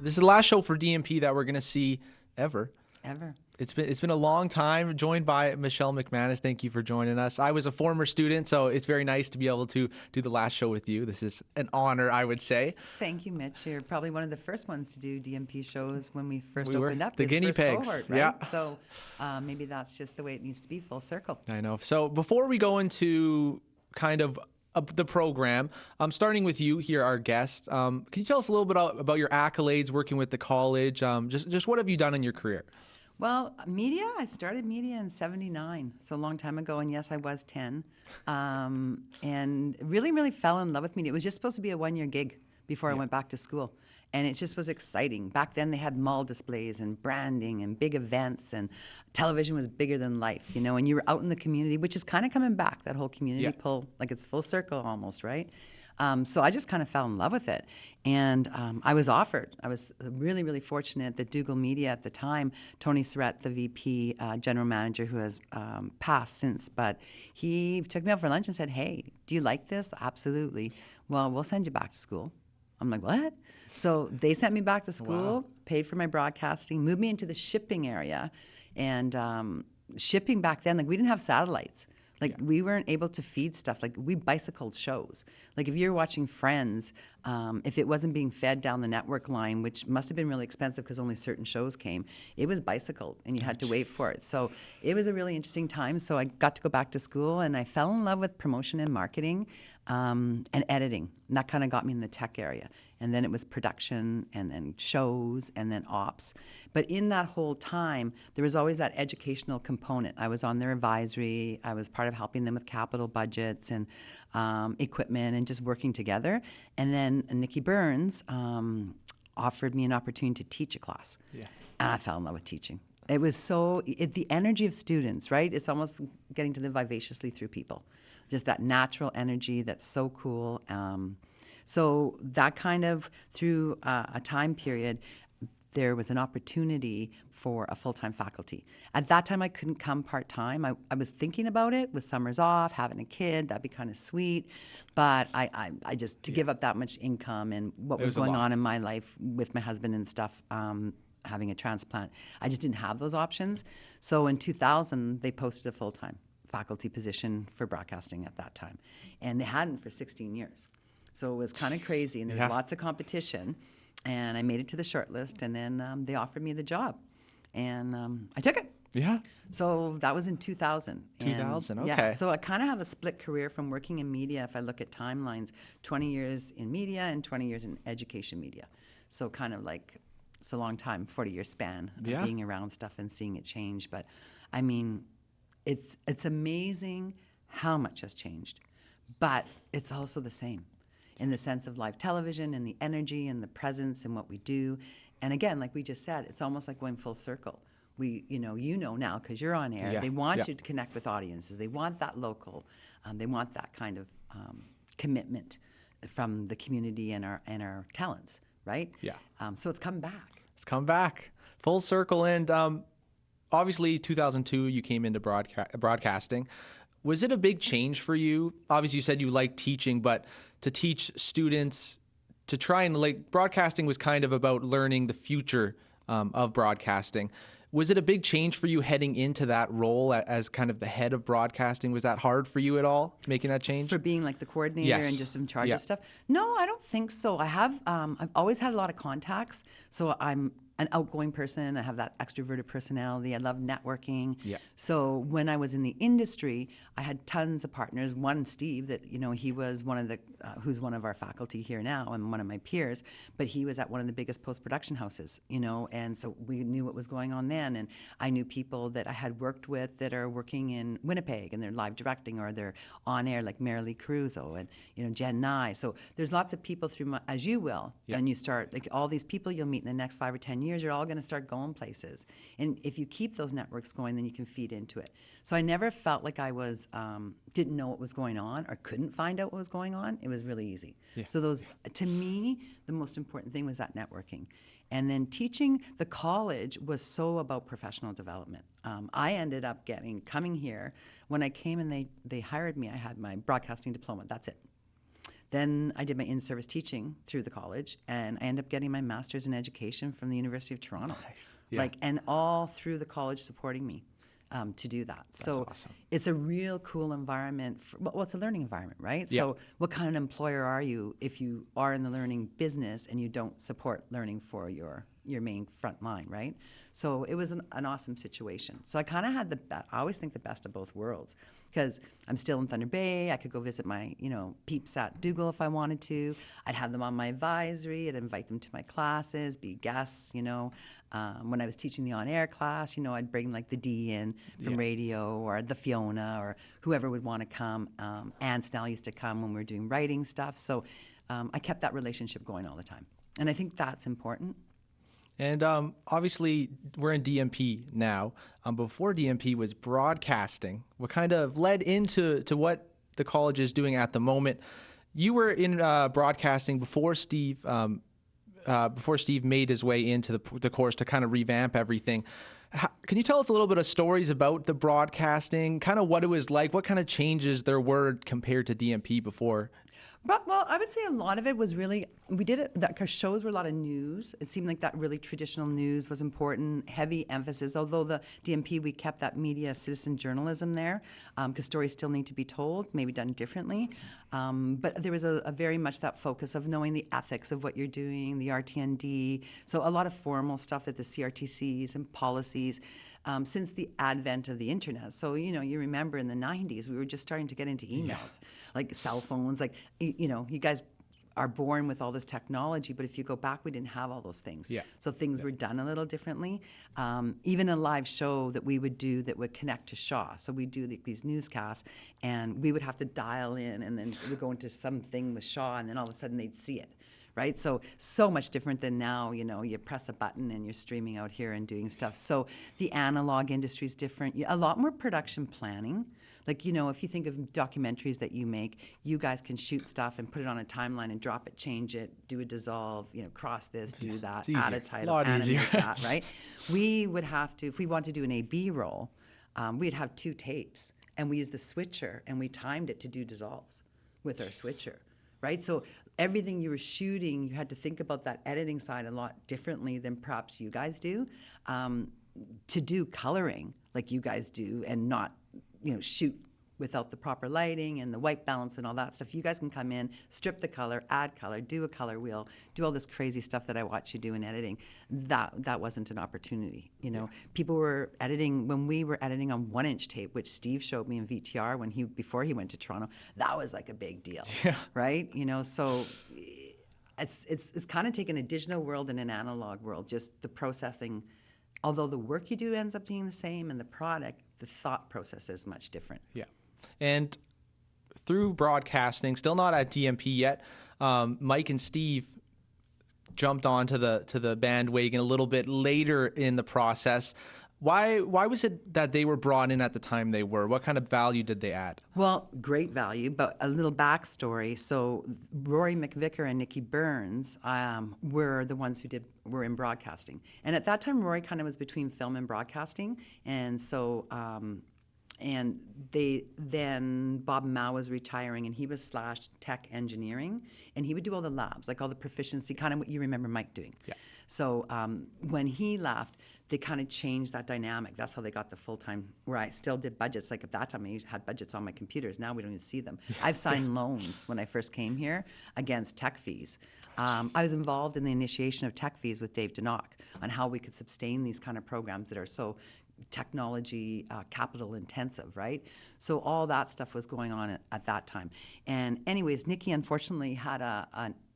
This is the last show for DMP that we're going to see ever. Ever. It's been a long time. Joined by Michele Mcmanus. Thank you for joining us. I was a former student, so it's very nice to be able to do the last show with you. This is an honor, I would say. Thank you, Mitch. You're probably one of the first ones to do DMP shows when we first We were opened up. the You're guinea first pigs. Cohort, right? Yeah. So maybe that's just the way it needs to be, full circle. I know. So before we go into kind of the program, starting with you here, our guest. Can you tell us a little bit about your accolades working with the college? Just what have you done in your career? Well, media, I started media in 79, so a long time ago, and yes, I was 10, and really fell in love with media. It was just supposed to be a one-year gig before I went back to school, and it just was exciting. Back then, they had mall displays and branding and big events, and television was bigger than life, you know, and you were out in the community, which is kind of coming back, that whole community pull, like it's full circle almost, right? So I just kind of fell in love with it. And I was really fortunate that Dougal Media at the time, Tony Surratt, the VP, general manager who has passed since, but he took me out for lunch and said, hey, do you like this? Absolutely. Well, we'll send you back to school. I'm like, what? So they sent me back to school, paid for my broadcasting, moved me into the shipping area. And shipping back then, like we didn't have satellites. Like we weren't able to feed stuff. Like we bicycled shows. Like if you're watching Friends, if it wasn't being fed down the network line, which must have been really expensive because only certain shows came, it was bicycled and you had to wait for it. So it was a really interesting time. So I got to go back to school and I fell in love with promotion and marketing and editing. And that kind of got me in the tech area. And then it was production and then shows and then ops. But in that whole time, there was always that educational component. I was on their advisory. I was part of helping them with capital budgets and equipment and just working together. And then Nikki Burns offered me an opportunity to teach a class. Yeah. And I fell in love with teaching. It was the energy of students, right? It's almost getting to live vivaciously through people. Just that natural energy that's so cool. So that kind of, through a time period, there was an opportunity for a full-time faculty. At that time, I couldn't come part-time. I was thinking about it with summers off, having a kid, that'd be kind of sweet. But I just, to give up that much income and what was going on in my life with my husband and stuff, having a transplant, I just didn't have those options. So in 2000, they posted a full-time faculty position for broadcasting at that time. And they hadn't for 16 years. So it was kind of crazy, and there was lots of competition. And I made it to the short list, and then they offered me the job. And I took it. Yeah. So that was in 2000. 2000, okay. Yeah, so I kind of have a split career from working in media, if I look at timelines, 20 years in media and 20 years in education media. So kind of like, it's a long time, 40-year span of being around stuff and seeing it change. But, I mean, it's amazing how much has changed. But it's also the same in the sense of live television and the energy and the presence and what we do. And again, like we just said, it's almost like going full circle. You know now because you're on air. They want you to connect with audiences. They want that local. They want that kind of commitment from the community and our talents, right? Yeah. So it's come back. It's come back full circle. And obviously, 2002, you came into broadcasting. Was it a big change for you? Obviously, you said you liked teaching, but to teach students, to try and broadcasting was kind of about learning the future of broadcasting. Was it a big change for you heading into that role as kind of the head of broadcasting? Was that hard for you at all, making that change? For being like the coordinator and just in charge of stuff? No, I don't think so. I've always had a lot of contacts, so I'm an outgoing person. I have that extroverted personality. I love networking. Yeah. So when I was in the industry, I had tons of partners. One, Steve, that he was one of the who's one of our faculty here now and one of my peers. But he was at one of the biggest post-production houses, and so we knew what was going on then. And I knew people that I had worked with that are working in Winnipeg and they're live directing or they're on air, like Marilee Caruso and Jen Nye. So there's lots of people through as you will, and you start like all these people you'll meet in the next 5 or 10 years, you're all going to start going places. And if you keep those networks going, then you can feed into it. So I never felt like I was, didn't know what was going on or couldn't find out what was going on. It was really easy. Yeah. So to me, the most important thing was that networking. And then teaching the college was so about professional development. I ended up coming here. When I came and they hired me, I had my broadcasting diploma. That's it. Then I did my in-service teaching through the college, and I ended up getting my master's in education from the University of Toronto. Nice. Yeah. And all through the college supporting me to do that. So awesome. it's a real cool environment. Well, it's a learning environment, right? Yeah. So what kind of employer are you if you are in the learning business and you don't support learning for your main front line, right? So it was an awesome situation. So I kind of had I always think the best of both worlds, because I'm still in Thunder Bay. I could go visit my, peeps at Dougal if I wanted to. I'd have them on my advisory. I'd invite them to my classes, be guests, When I was teaching the on-air class, I'd bring like the D in from radio, or the Fiona, or whoever would want to come. Ann Snell used to come when we were doing writing stuff. So I kept that relationship going all the time. And I think that's important. And obviously, we're in DMP now. Before DMP was broadcasting. What kind of led into what the college is doing at the moment? You were in broadcasting before Steve made his way into the course to kind of revamp everything. Can you tell us a little bit of stories about the broadcasting, kind of what it was like, what kind of changes there were compared to DMP before? Well, I would say a lot of it was really, we did it, our shows were a lot of news. It seemed like that really traditional news was important, heavy emphasis. Although the DMP, we kept that media citizen journalism there, because stories still need to be told, maybe done differently. But there was a very much that focus of knowing the ethics of what you're doing, the RTND. So a lot of formal stuff at the CRTCs and policies. Since the advent of the internet. So, you remember in the 90s, we were just starting to get into emails, like cell phones, you guys are born with all this technology, but if you go back, we didn't have all those things. Yeah. So things were done a little differently. Even a live show that we would do that would connect to Shaw. So we'd do these newscasts, and we would have to dial in, and then it would go into something with Shaw, and then all of a sudden they'd see it. Right? So much different than now, you press a button and you're streaming out here and doing stuff. So the analog industry is different. A lot more production planning. Like, if you think of documentaries that you make, you guys can shoot stuff and put it on a timeline and drop it, change it, do a dissolve, cross this, do that, add a title, animate that, right? We would have to, if we wanted to do an A-B roll, we'd have 2 tapes, and we used the switcher, and we timed it to do dissolves with our switcher. Right? So everything you were shooting, you had to think about that editing side a lot differently than perhaps you guys do. To do coloring like you guys do, and not, shoot without the proper lighting and the white balance and all that stuff. You guys can come in, strip the color, add color, do a color wheel, do all this crazy stuff that I watch you do in editing. That wasn't an opportunity. People were editing, when we were editing on 1-inch tape, which Steve showed me in VTR before he went to Toronto. That was like a big deal, right? So it's kind of taken a digital world and an analog world, just the processing. Although the work you do ends up being the same, and the product, the thought process is much different. Yeah. And through broadcasting, still not at DMP yet, Mike and Steve jumped onto the bandwagon a little bit later in the process. Why was it that they were brought in at the time they were? What kind of value did they add? Well, great value, but a little backstory. So Rory McVicker and Nikki Burns were the ones who were in broadcasting. And at that time, Rory kind of was between film and broadcasting. And so and then Bob Mao was retiring, and he was / tech engineering, and he would do all the labs, like all the proficiency, kind of what you remember Mike doing. Yeah. So when he left, they kind of changed that dynamic. That's how they got the full-time, where I still did budgets. Like at that time, I had budgets on my computers. Now we don't even see them. I've signed loans when I first came here against tech fees. I was involved in the initiation of tech fees with Dave Denock on how we could sustain these kind of programs that are so technology capital intensive, right? So all that stuff was going on at that time. And anyways, Nikki unfortunately had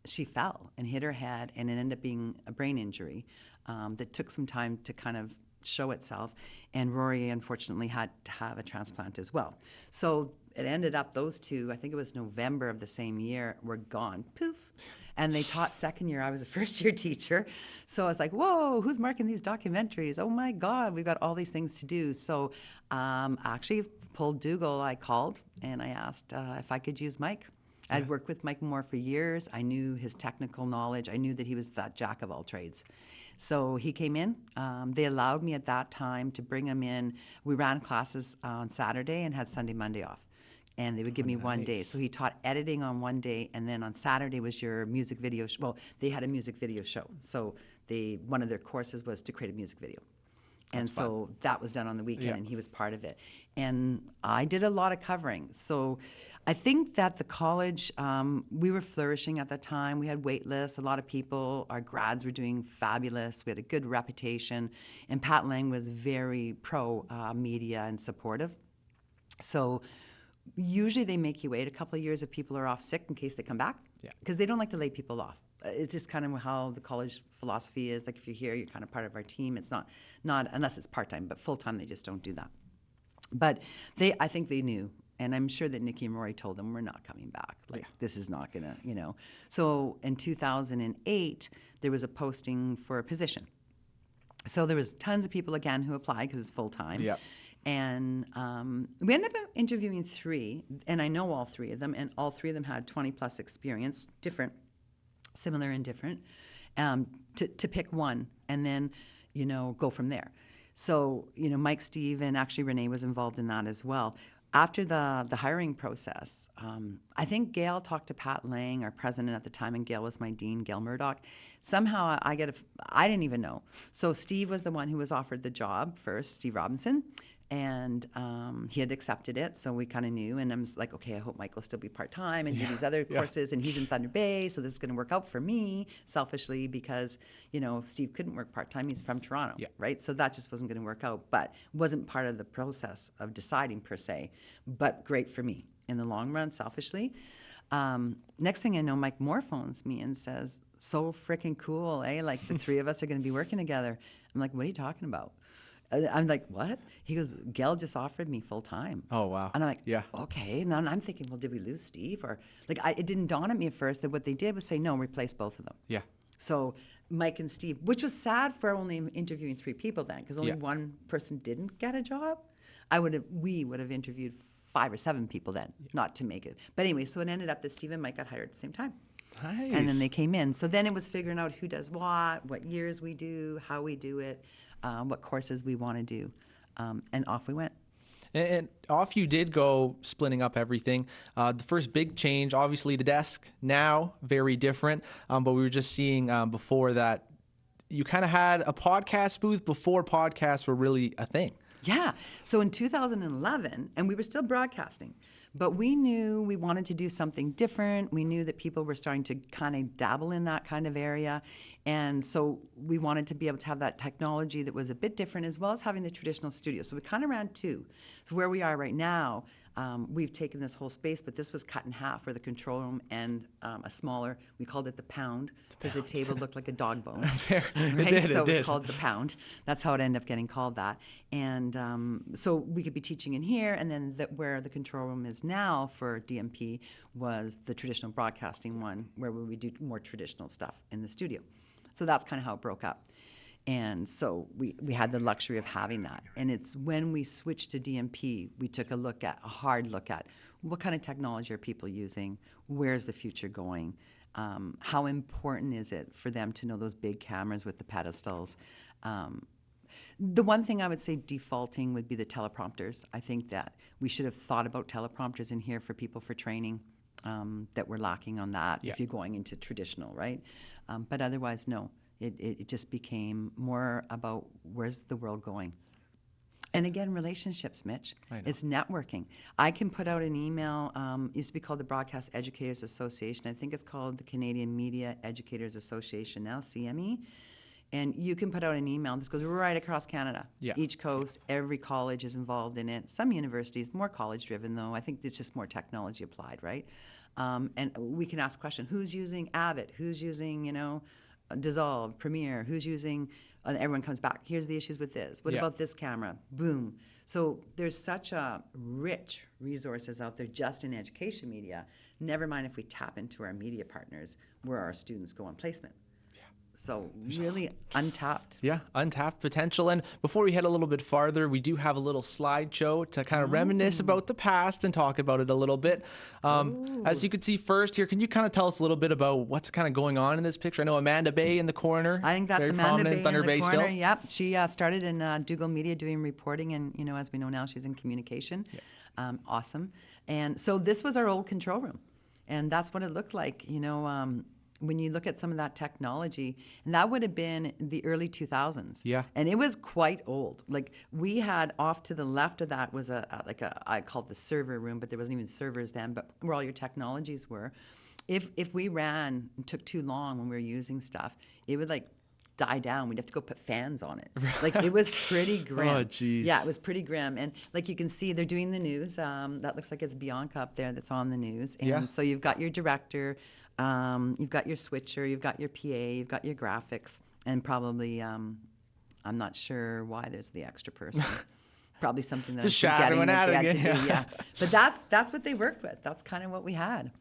she fell and hit her head, and it ended up being a brain injury that took some time to kind of show itself. And Rory unfortunately had to have a transplant as well. So it ended up those two, I think it was November of the same year, were gone. Poof. And they taught second year. I was a first-year teacher. So I was like, whoa, who's marking these documentaries? Oh, my God, we've got all these things to do. So actually, pulled Dougal, I called, and I asked if I could use Mike. I'd worked with Mike Moore for years. I knew his technical knowledge. I knew that he was that jack of all trades. So he came in. They allowed me at that time to bring him in. We ran classes on Saturday and had Sunday, Monday off. and they would give me one day. So he taught editing on one day, and then on Saturday was your music video. Well, they had a music video show. So one of their courses was to create a music video. And so that was done on the weekend, and he was part of it. And I did a lot of covering. So I think that the college, we were flourishing at that time. We had wait lists, a lot of people. Our grads were doing fabulous. We had a good reputation. And Pat Lang was very pro-media and supportive. So usually they make you wait a couple of years if people are off sick in case they come back, because they don't like to lay people off. It's just kind of how the college philosophy is. Like, if you're here, you're kind of part of our team. It's not unless it's part-time, but full-time, they just don't do that. But I think they knew, and I'm sure that Nikki and Rory told them, we're not coming back. Like, this is not going to, So in 2008, there was a posting for a position. So there was tons of people, again, who applied because it's full-time. Yeah. And we ended up interviewing 3, and I know all 3 of them, and all 3 of them had 20-plus experience, similar and different, to pick one and then, go from there. So, Mike, Steve, and actually Renee was involved in that as well. After the hiring process, I think Gail talked to Pat Lang, our president at the time, and Gail was my dean, Gail Murdoch. Somehow I didn't even know. So Steve was the one who was offered the job first, Steve Robinson. And he had accepted it, so we kind of knew. And I was like, okay, I hope Mike will still be part-time and do these other courses. And he's in Thunder Bay, so this is going to work out for me, selfishly, because, Steve couldn't work part-time. He's from Toronto, right? So that just wasn't going to work out. But wasn't part of the process of deciding, per se. But great for me in the long run, selfishly. Next thing I know, Mike Moore phones me and says, so freaking cool, eh? Like, the 3 of us are going to be working together. I'm like, what are you talking about? I'm like, what? He goes, Gail just offered me full time. Oh, wow. And I'm like, okay. And I'm thinking, well, did we lose Steve? Or like, it didn't dawn on me at first that what they did was say, no, replace both of them. Yeah. So Mike and Steve, which was sad for only interviewing 3 people then, because only one person didn't get a job. We would have interviewed 5 or 7 people then, not to make it. But anyway, so it ended up that Steve and Mike got hired at the same time. Nice. And then they came in. So then it was figuring out who does what years we do, how we do it. What courses we want to do, and off we went. And off you did go, splitting up everything. The first big change, obviously the desk, now very different, but we were just seeing before that you kind of had a podcast booth before podcasts were really a thing. Yeah, so in 2011, and we were still broadcasting, but we knew we wanted to do something different. We knew that people were starting to kind of dabble in that kind of area. And so we wanted to be able to have that technology that was a bit different, as well as having the traditional studio. So we kind of ran 2. So where we are right now, we've taken this whole space, but this was cut in half, where the control room and a smaller, we called it the pound, because the table looked like a dog bone. Right? It was called the pound. That's how it ended up getting called that. And so we could be teaching in here, and then where the control room is now for DMP was the traditional broadcasting one, where we would do more traditional stuff in the studio. So that's kind of how it broke up. And so we had the luxury of having that. And it's when we switched to DMP, we took a hard look at what kind of technology are people using, where's the future going, how important is it for them to know those big cameras with the pedestals. The one thing I would say defaulting would be the teleprompters. I think that we should have thought about teleprompters in here for people for training, that we're lacking on that if you're going into traditional, right? But otherwise, no. It just became more about where's the world going. And again, relationships, Mitch. It's networking. I can put out an email. It used to be called the Broadcast Educators Association. I think it's called the Canadian Media Educators Association now, CME. And you can put out an email. This goes right across Canada. Each coast, every college is involved in it. Some universities, more college-driven, though. I think it's just more technology applied, right? And we can ask questions. Who's using Avid? Who's using, Dissolve, Premiere? Who's using, and everyone comes back. Here's the issues with this. What about this camera? Boom. So there's such a rich resources out there just in education media. Never mind if we tap into our media partners where our students go on placement. So really untapped. Yeah, untapped potential. And before we head a little bit farther, we do have a little slideshow to kind of reminisce about the past and talk about it a little bit. As you can see first here, can you kind of tell us a little bit about what's kind of going on in this picture? I know Amanda Bay in the corner. I think that's very Amanda Bay in Thunder Bay corner. Still. Yep, she started in Dougal Media doing reporting, and as we know now, she's in communication. Awesome. And so this was our old control room. And that's what it looked like, when you look at some of that technology. And that would have been the early 2000s. Yeah. And it was quite old. Like we had off to the left of that was I called the server room, but there wasn't even servers then, but where all your technologies were. If we ran and took too long when we were using stuff, it would like die down. We'd have to go put fans on it. Like it was pretty grim. Oh, geez. Yeah, it was pretty grim. And like you can see, they're doing the news. That looks like it's Bianca up there that's on the news. And Yeah. so you've got your director, you've got your switcher, you've got your PA, you've got your graphics, and probably, I'm not sure why there's the extra person. Probably something that Just I'm forgetting shadowing that they at had it, to do. yeah. Yeah, but that's what they worked with. That's kind of what we had.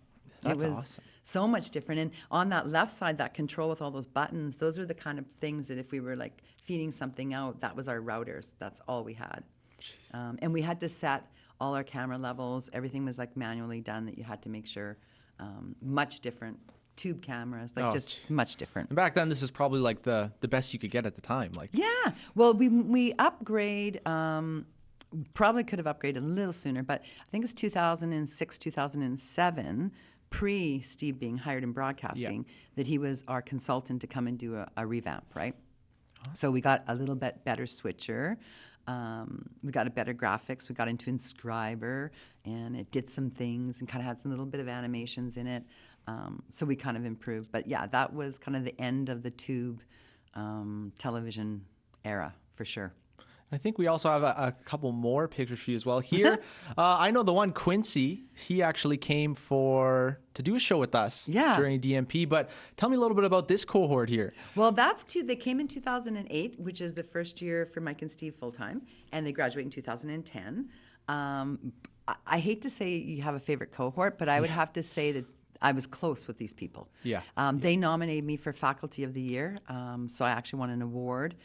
That's it was awesome. so much different. And on that left side, that control with all those buttons, those are the kind of things that if we were like feeding something out, that was our routers. That's all we had. And we had to set all our camera levels. Everything was like manually done that you had to make sure. Much different. Tube cameras, like just much different. And back then, this is probably like the best you could get at the time. Like, Yeah. Well, we upgrade. Probably could have upgraded a little sooner, but I think it's 2006, 2007, pre Steve being hired in broadcasting, that he was our consultant to come and do a revamp, right? So we got a little bit better switcher. We got a better graphics. We got into Inscriber, and it did some things and kind of had some little bit of animations in it. So we kind of improved. But yeah, that was kind of the end of the tube television era, for sure. I think we also have a couple more pictures for you as well. Here, I know the one, Quincy, he actually came to do a show with us during DMP. But tell me a little bit about this cohort here. Well, they came in 2008, which is the first year for Mike and Steve full-time, and they graduate in 2010. I hate to say you have a favorite cohort, but I would have to say that I was close with these people. Yeah. They nominated me for Faculty of the Year, so I actually won an award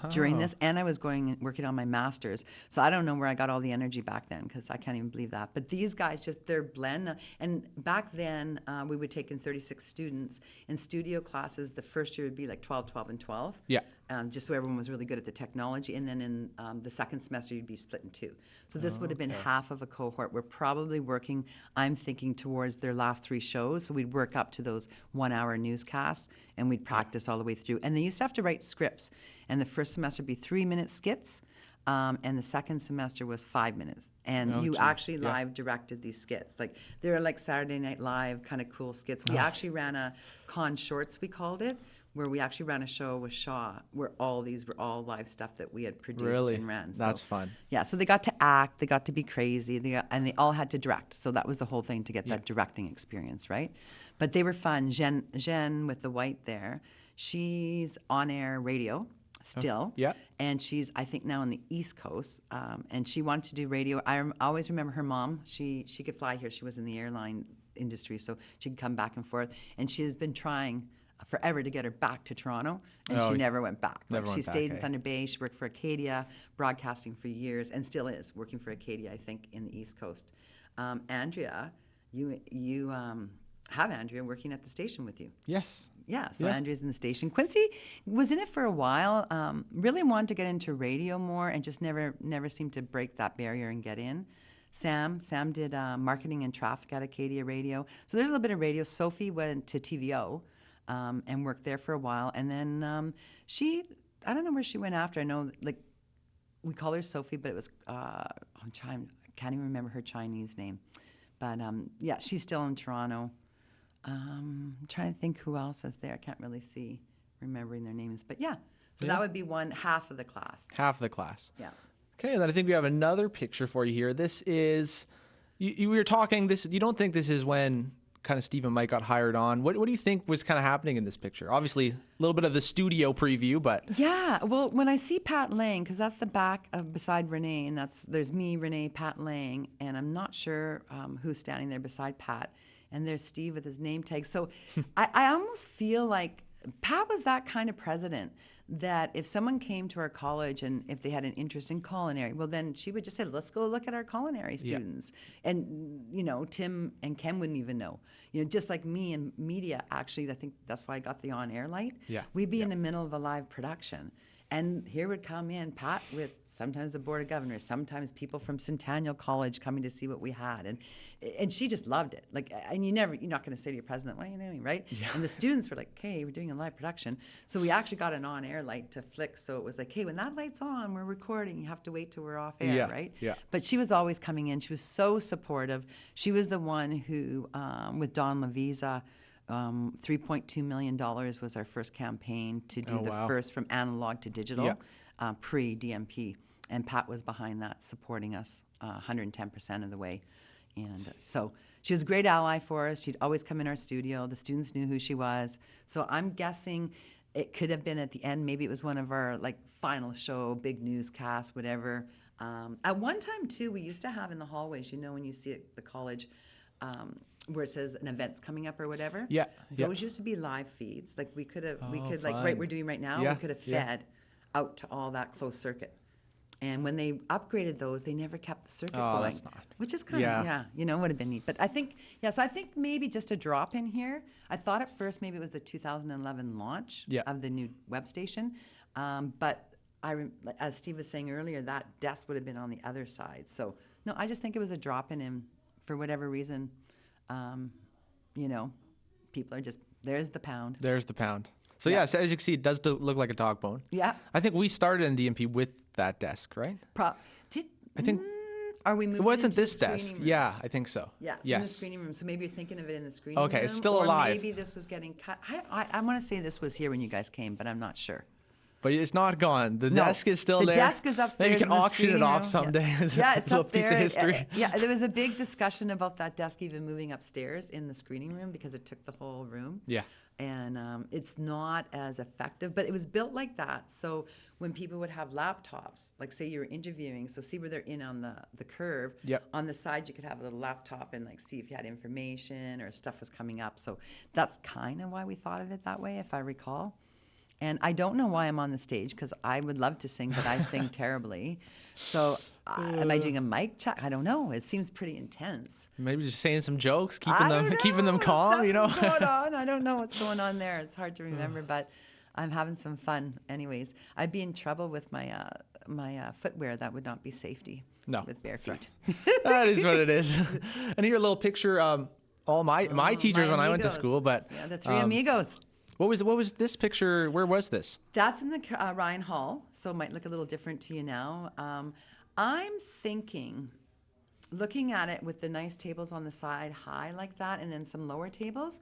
during this, and I was working on my master's. So I don't know where I got all the energy back then, because I can't even believe that. But these guys, just their blend. And back then, we would take in 36 students. In studio classes, the first year would be like 12, 12, and 12. Yeah. Just so everyone was really good at the technology. And then in the second semester, you'd be split in two. So this would have been half of a cohort. We're probably working, I'm thinking, towards their last 3 shows. So we'd work up to those 1-hour newscasts, and we'd practice all the way through. And they used to have to write scripts. And the first semester would be 3-minute skits, and the second semester was 5 minutes. And you actually live directed these skits. Like, they're like Saturday Night Live kind of cool skits. We actually ran a Con Shorts, we called it, where we actually ran a show with Shaw, where all these were all live stuff that we had produced and ran. That's fun. Yeah, so they got to act, they got to be crazy, and they all had to direct. So that was the whole thing, to get that directing experience, right? But they were fun. Jen with the white there, she's on air radio still. And she's, I think, now on the East Coast. And she wanted to do radio. I always remember her mom. She could fly here. She was in the airline industry, so she could come back and forth. And she has been trying forever to get her back to Toronto, and she never went back. She stayed in Thunder Bay. She worked for Acadia, broadcasting for years, and still is working for Acadia, I think, in the East Coast. Andrea, you have Andrea working at the station with you. Yes. Yeah, so Andrea's in the station. Quincy was in it for a while, really wanted to get into radio more, and just never seemed to break that barrier and get in. Sam did marketing and traffic at Acadia Radio. So there's a little bit of radio. Sophie went to TVO and worked there for a while. And then I don't know where she went after. I know, like, we call her Sophie, but it was, I can't even remember her Chinese name. But yeah, she's still in Toronto. I'm trying to think who else is there. I can't really see remembering their names. But yeah, so that would be half of the class. Half of the class. Yeah. Okay, and then I think we have another picture for you here. This is, we were talking, you don't think this is when kind of Steve and Mike got hired on. What do you think was kind of happening in this picture? Obviously, a little bit of the studio preview, but... Yeah, well, when I see Pat Lang, because that's the back beside Renee, and there's me, Renee, Pat Lang, and I'm not sure who's standing there beside Pat, and there's Steve with his name tag. So I almost feel like Pat was that kind of president, that if someone came to our college and if they had an interest in culinary, well, then she would just say, let's go look at our culinary students. And, Tim and Ken wouldn't even know. Just like me in media, actually, I think that's why I got the on-air light. We'd be in the middle of a live production. And here would come in Pat with sometimes the board of governors, sometimes people from Centennial College coming to see what we had, and she just loved it. Like, and you're not going to say to your president, "What are you doing?" Right? Yeah. And the students were like, "Okay, we're doing a live production." So we actually got an on-air light to flick, so it was like, "Hey, when that light's on, we're recording. You have to wait till we're off air." Yeah. Right? Yeah. But she was always coming in. She was so supportive. She was the one who, with Don LaVisa. $3.2 million was our first campaign to do first from analog to digital, pre-DMP. And Pat was behind that, supporting us 110% of the way. And so she was a great ally for us. She'd always come in our studio. The students knew who she was. So I'm guessing it could have been at the end. Maybe it was one of our like final show, big newscast, whatever. At one time, too, we used to have in the hallways, when you see it, the college, where it says an event's coming up or whatever. Yeah. Those used to be live feeds. Like we could fun. like we're doing right now, we could have fed out to all that closed circuit. And when they upgraded those, they never kept the circuit going. That's not. Which is kind of, would have been neat. But I think, so I think maybe just a drop in here. I thought at first maybe it was the 2011 launch of the new web station. But as Steve was saying earlier, that desk would have been on the other side. So, no, I just think it was a drop in him for whatever reason. People are just, there's the pound. There's the pound. So yeah, so as you can see, it does look like a dog bone. Yeah. I think we started in DMP with that desk, right? I think. Are we moving? It wasn't into this the desk. room? Yeah, I think so. Yeah, it's yes. in the screening room. So maybe you're thinking of it in the screening room. Okay, it's still or alive. Maybe this was getting cut. I want to say this was here when you guys came, but I'm not sure. But it's not gone. The desk is still there. The desk is upstairs. Maybe you can in the auction it off someday. Yeah, it's a up there. piece of history. Yeah, there was a big discussion about that desk even moving upstairs in the screening room because it took the whole room. Yeah. And it's not as effective, but it was built like that. So when people would have laptops, like say you were interviewing, so see where they're in on the curve. Yep. On the side, you could have a little laptop and like see if you had information or stuff was coming up. So that's kind of why we thought of it that way, if I recall. And I don't know why I'm on the stage because I would love to sing, but I sing terribly. So am I doing a mic check? I don't know. It seems pretty intense. Maybe just saying some jokes, keeping them calm. Something's going on. I don't know what's going on there. It's hard to remember, but I'm having some fun. Anyways, I'd be in trouble with my footwear. That would not be safety. No, with bare feet. That is what it is. And here a little picture. All my teachers when I went to school, but yeah, the three amigos. What was this picture? Where was this? That's in the Ryan Hall, so it might look a little different to you now. I'm thinking, looking at it with the nice tables on the side, high like that, and then some lower tables,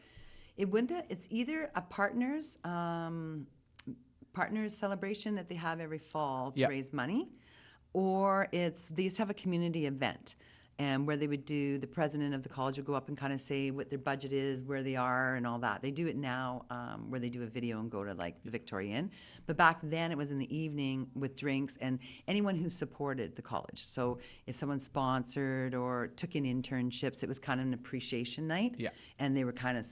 it's either a partners celebration that they have every fall to raise money, or they used to have a community event. And where they would do, the president of the college would go up and kind of say what their budget is, where they are, and all that. They do it now where they do a video and go to like the Victoria Inn. But back then it was in the evening with drinks and anyone who supported the college. So if someone sponsored or took in internships, it was kind of an appreciation night. Yeah. And they were kind of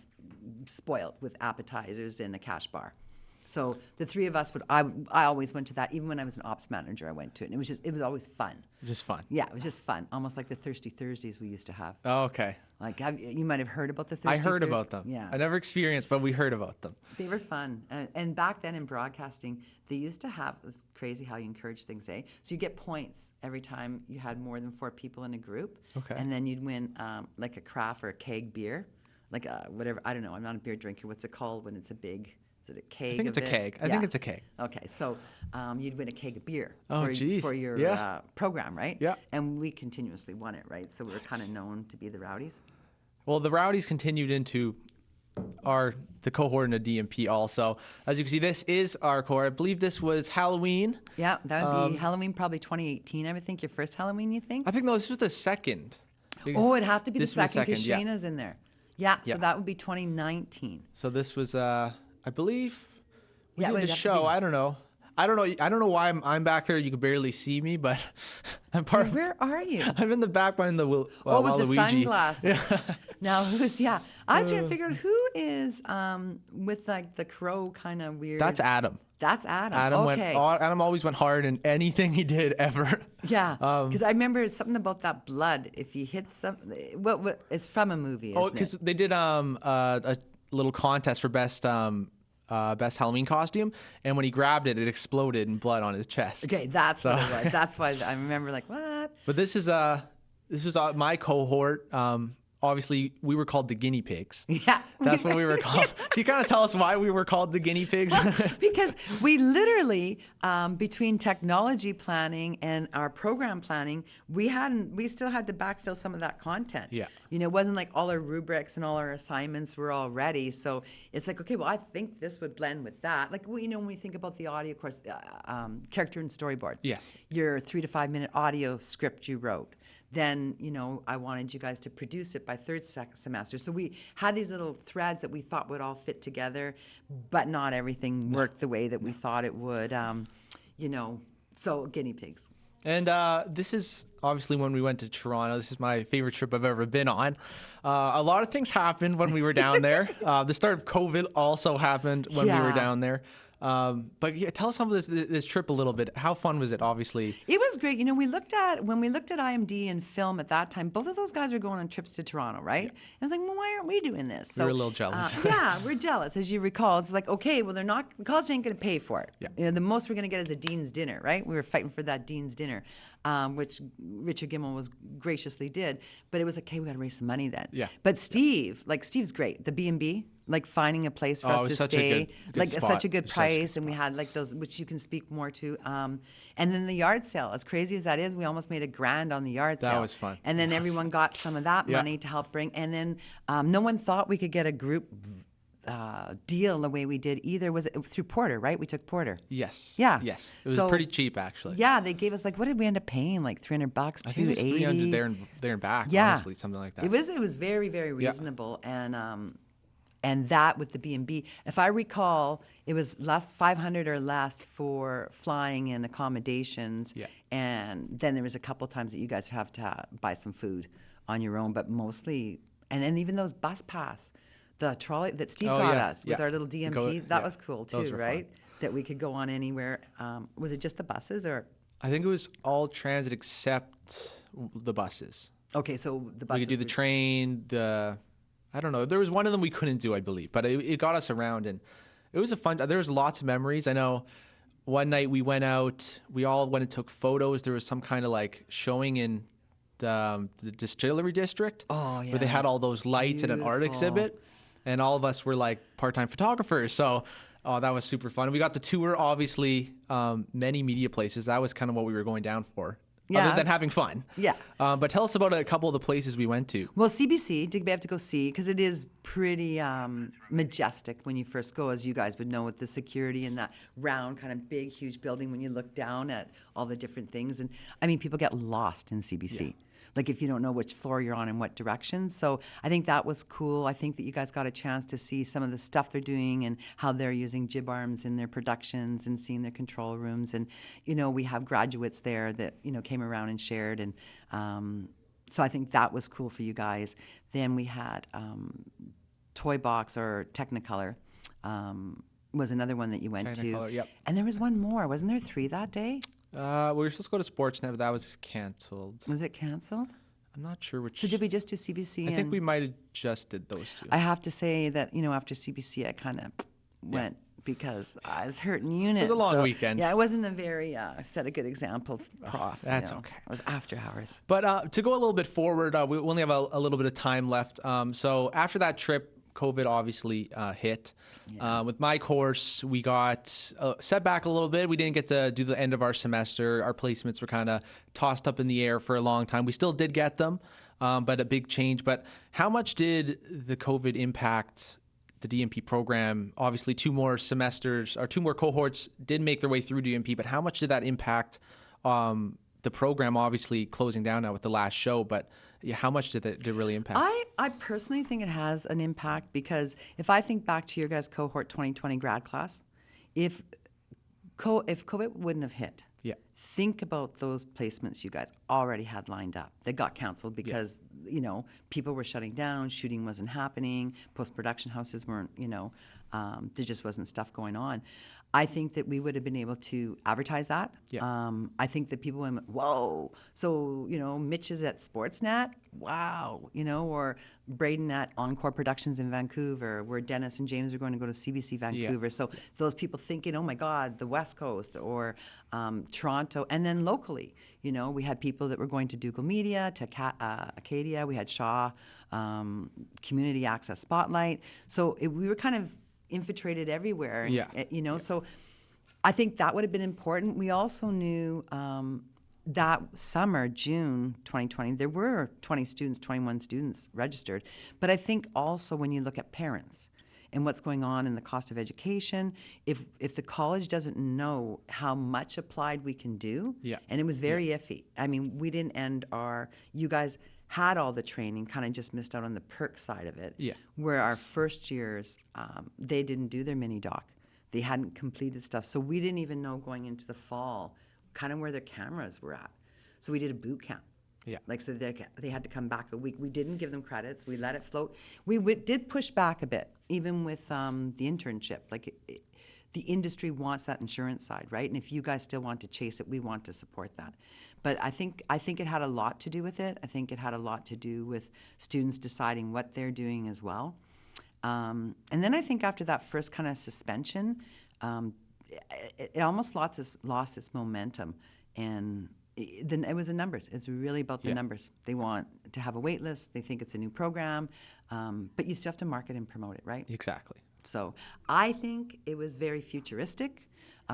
spoiled with appetizers and a cash bar. So the three of us I always went to that. Even when I was an ops manager, I went to it. And it was always fun. Just fun. Yeah, it was just fun. Almost like the Thirsty Thursdays we used to have. Oh, okay. Like you might have heard about the Thirsty Thursdays. I heard Thursdays. about them. Yeah. I never experienced, but we heard about them. They were fun. And back then in broadcasting, they used to have, it's crazy how you encourage things, eh? So you get points every time you had more than 4 people in a group. Okay. And then you'd win like a craft or a keg beer. Like whatever, I don't know, I'm not a beer drinker. What's it called when it's a big... Is it a keg? I think it's a keg. I think it's a keg. Okay, so you'd win a keg of beer for your program, right? Yeah. And we continuously won it, right? So we were kind of known to be the Rowdies. Well, the Rowdies continued into the cohort in the DMP also. As you can see, this is our cohort. I believe this was Halloween. Yeah, that would be Halloween probably 2018, I would think. Your first Halloween, you think? I think, no, this was the second. Oh, it'd have to be the second because Shayna's in there. Yeah, so that would be 2019. So this was... I believe we did the show. I don't know why I'm back there. You can barely see me, but I'm part of... Where are you? I'm in the back behind the with the sunglasses. Yeah. Now, I was trying to figure out who is with like the crow kind of weird... That's Adam. That's Adam. Okay. Adam always went hard in anything he did ever. Yeah, because I remember something about that blood. If you hit something... What it's from a movie, isn't it? Because they did a little contest for best best Halloween costume, and when he grabbed it, it exploded in blood on his chest. Okay, that's what it was. That's why I remember like, what? But this was my cohort. Obviously, we were called the guinea pigs. Yeah. That's what we were called. Can you kind of tell us why we were called the guinea pigs? Because we literally, between technology planning and our program planning, we still had to backfill some of that content. Yeah. You know, it wasn't like all our rubrics and all our assignments were all ready. So it's like, okay, well, I think this would blend with that. Like, you know, when we think about the audio course, character and storyboard. Yes. Your 3 to 5 minute audio script you wrote. Then, you know, I wanted you guys to produce it by third semester. So we had these little threads that we thought would all fit together, but not everything worked the way that we thought it would. You know, so guinea pigs. And this is obviously when we went to Toronto. This is my favorite trip I've ever been on. A lot of things happened when we were down there. The start of COVID also happened when we were down there. But yeah, tell us some of this trip a little bit. How fun was it? Obviously, it was great. You know, when we looked at IMD and film at that time, both of those guys were going on trips to Toronto, right? And I was like, well, why aren't we doing this? So, we were a little jealous. Yeah, we're jealous, as you recall. It's like, okay, well, the college ain't going to pay for it. Yeah. You know, the most we're going to get is a dean's dinner, right? We were fighting for that dean's dinner, which Richard Gimmel was graciously did. But it was like, okay, we got to raise some money then. Yeah. But Steve's great. The B&B. Like finding a place for us to stay, good spot. such a good price, and we had like those, which you can speak more to. And then the yard sale, as crazy as that is, we almost made $1,000 on the yard sale. That was fun. And then everyone got some of that money to help bring. And then no one thought we could get a group deal the way we did either. Was it through Porter, right? We took Porter. Yes. Yeah. Yes. It was pretty cheap, actually. Yeah, they gave us like, what did we end up paying? Like $300, $280. I think it was 300 there and back. Yeah. Honestly, something like that. It was very, very reasonable, and that with the B&B, if I recall, it was less 500 or less for flying and accommodations. Yeah. And then there was a couple times that you guys have to buy some food on your own, but mostly, and then even those bus pass, the trolley that Steve got us with our little DMP, that was cool too, right? Fun. That we could go on anywhere. Was it just the buses or? I think it was all transit except the buses. Okay, so the buses. We could do the train, I don't know. There was one of them we couldn't do, I believe, but it got us around, and it was a fun. There was lots of memories. I know one night we went out. We all went and took photos. There was some kind of like showing in the distillery district, where they had all those lights and an art exhibit, and all of us were like part-time photographers. So that was super fun. We got to tour, obviously, many media places. That was kind of what we were going down for. Yeah. Other than having fun. Yeah. But tell us about a couple of the places we went to. Well, CBC, we have to go see, because it is pretty majestic when you first go, as you guys would know, with the security and that round kind of big, huge building when you look down at all the different things. And I mean, people get lost in CBC. Yeah. Like if you don't know which floor you're on and what direction. So I think that was cool. I think that you guys got a chance to see some of the stuff they're doing and how they're using jib arms in their productions and seeing their control rooms. And, you know, we have graduates there that, you know, came around and shared. And so I think that was cool for you guys. Then we had Toy Box or Technicolor was another one that you went to. Yep. And there was one more. Wasn't there 3 that day? We were supposed to go to Sportsnet, but that was canceled. Was it canceled? I'm not sure which. So did we just do CBC? I think we might have just did those two. I have to say that, you know, after CBC, I kind of went because I was hurting units. It was a long weekend. Yeah, it wasn't a very, set a good example, Prof. That's okay. It was after hours. But to go a little bit forward, we only have a little bit of time left. So after that trip, COVID obviously hit. Yeah. With my course, we got set back a little bit. We didn't get to do the end of our semester. Our placements were kind of tossed up in the air for a long time. We still did get them, but a big change. But how much did the COVID impact the DMP program? Obviously, 2 more semesters or 2 more cohorts did make their way through DMP, but how much did that impact the program? Obviously, closing down now with the last show, but yeah, how much did it really impact? I personally think it has an impact because if I think back to your guys' cohort 2020 grad class, if COVID wouldn't have hit, think about those placements you guys already had lined up. They got canceled because people were shutting down, shooting wasn't happening, post-production houses weren't, there just wasn't stuff going on. I think that we would have been able to advertise that. Yeah. I think that people went, whoa, so, Mitch is at Sportsnet, wow, or Braden at Encore Productions in Vancouver, where Dennis and James are going to go to CBC Vancouver. So those people thinking, oh my God, the West Coast or Toronto, and then locally, we had people that were going to Dougal Media, to Acadia, we had Shaw, Community Access Spotlight. So we were kind of infiltrated everywhere. So I think that would have been important. We also knew that summer, June 2020, there were 21 students registered. But I think also when you look at parents and what's going on in the cost of education, if the college doesn't know how much applied we can do, and it was very iffy. I mean, we didn't end you guys had all the training, kind of just missed out on the perk side of it. Where our first years, they didn't do their mini doc. They hadn't completed stuff. So we didn't even know going into the fall kind of where their cameras were at. So we did a boot camp. So they had to come back a week. We didn't give them credits. We let it float. We did push back a bit, even with the internship. The industry wants that insurance side, right? And if you guys still want to chase it, we want to support that. But I think it had a lot to do with it. I think it had a lot to do with students deciding what they're doing as well. And then I think after that first kind of suspension, it almost lost its momentum. And it was the numbers. It's really about the numbers. They want to have a wait list. They think it's a new program. But you still have to market and promote it, right? Exactly. So I think it was very futuristic.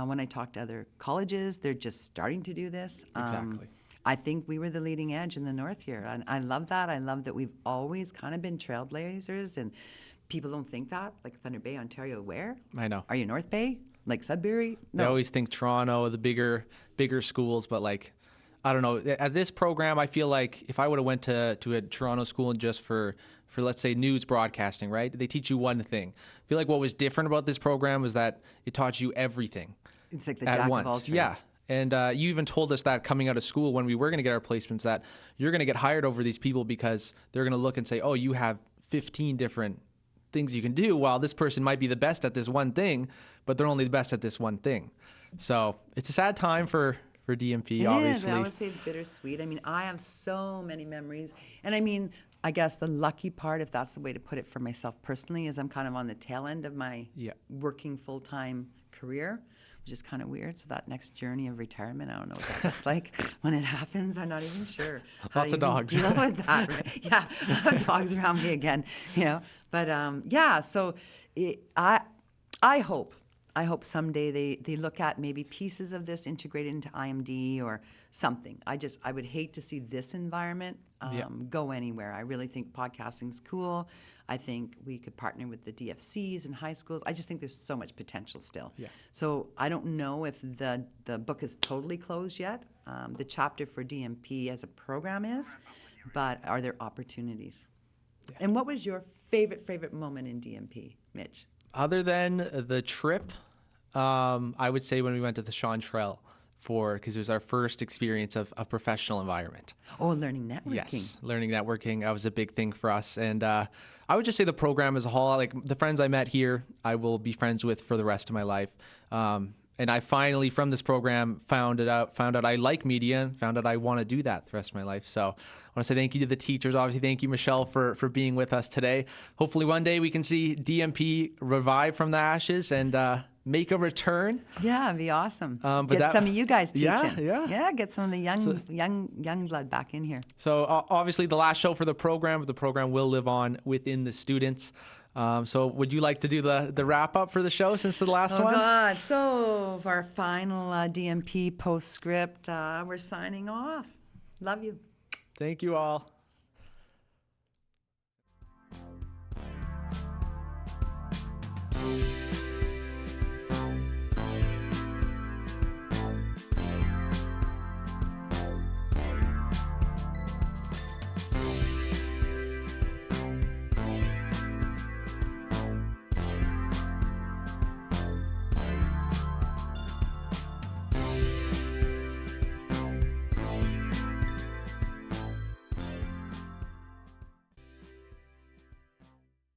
When I talked to other colleges, they're just starting to do this. Exactly. I think we were the leading edge in the North here. And I love that. I love that we've always kind of been trailblazers, and people don't think that. Like Thunder Bay, Ontario, where? I know. Are you North Bay? Like Sudbury? No. They always think Toronto, the bigger schools, but I don't know. At this program, I feel like if I would have went to a Toronto school and just for let's say news broadcasting, right? They teach you one thing. I feel like what was different about this program was that it taught you everything. It's like the at jack once. of all trades. Yeah. And you even told us that coming out of school when we were going to get our placements that you're going to get hired over these people because they're going to look and say, oh, you have 15 different things you can do, while this person might be the best at this one thing, but they're only the best at this one thing. So it's a sad time for DMP, obviously. It is. I would say it's bittersweet. I mean, I have so many memories. And I mean, I guess the lucky part, if that's the way to put it for myself personally, is I'm kind of on the tail end of my working full-time career, which is kind of weird. So that next journey of retirement, I don't know what that looks like when it happens. I'm not even sure. Lots of dogs. Deal with that, right? Yeah, I'll have dogs around me again. But so I hope someday they look at maybe pieces of this integrated into IMD or something. I would hate to see this environment go anywhere. I really think podcasting's cool. I think we could partner with the DFCs and high schools. I just think there's so much potential still. So I don't know if the book is totally closed yet. The chapter for DMP as a program is, but are there opportunities? And what was your favorite moment in DMP, Mitch? Other than the trip, I would say when we went to the Chanterelle because it was our first experience of a professional environment. Oh, learning networking. Yes, learning networking. That was a big thing for us. And I would just say the program as a whole, like the friends I met here, I will be friends with for the rest of my life. And I finally, from this program, found out I like media and found out I want to do that the rest of my life. So I want to say thank you to the teachers. Obviously, thank you, Michelle, for being with us today. Hopefully one day we can see DMP revive from the ashes and make a return. Yeah, it'd be awesome. Get some of you guys teaching. Yeah. Get some of the young blood back in here. So obviously the last show for the program will live on within the students. So would you like to do the wrap up for the show since the last one? Oh God! So for our final DMP postscript, we're signing off. Love you. Thank you all.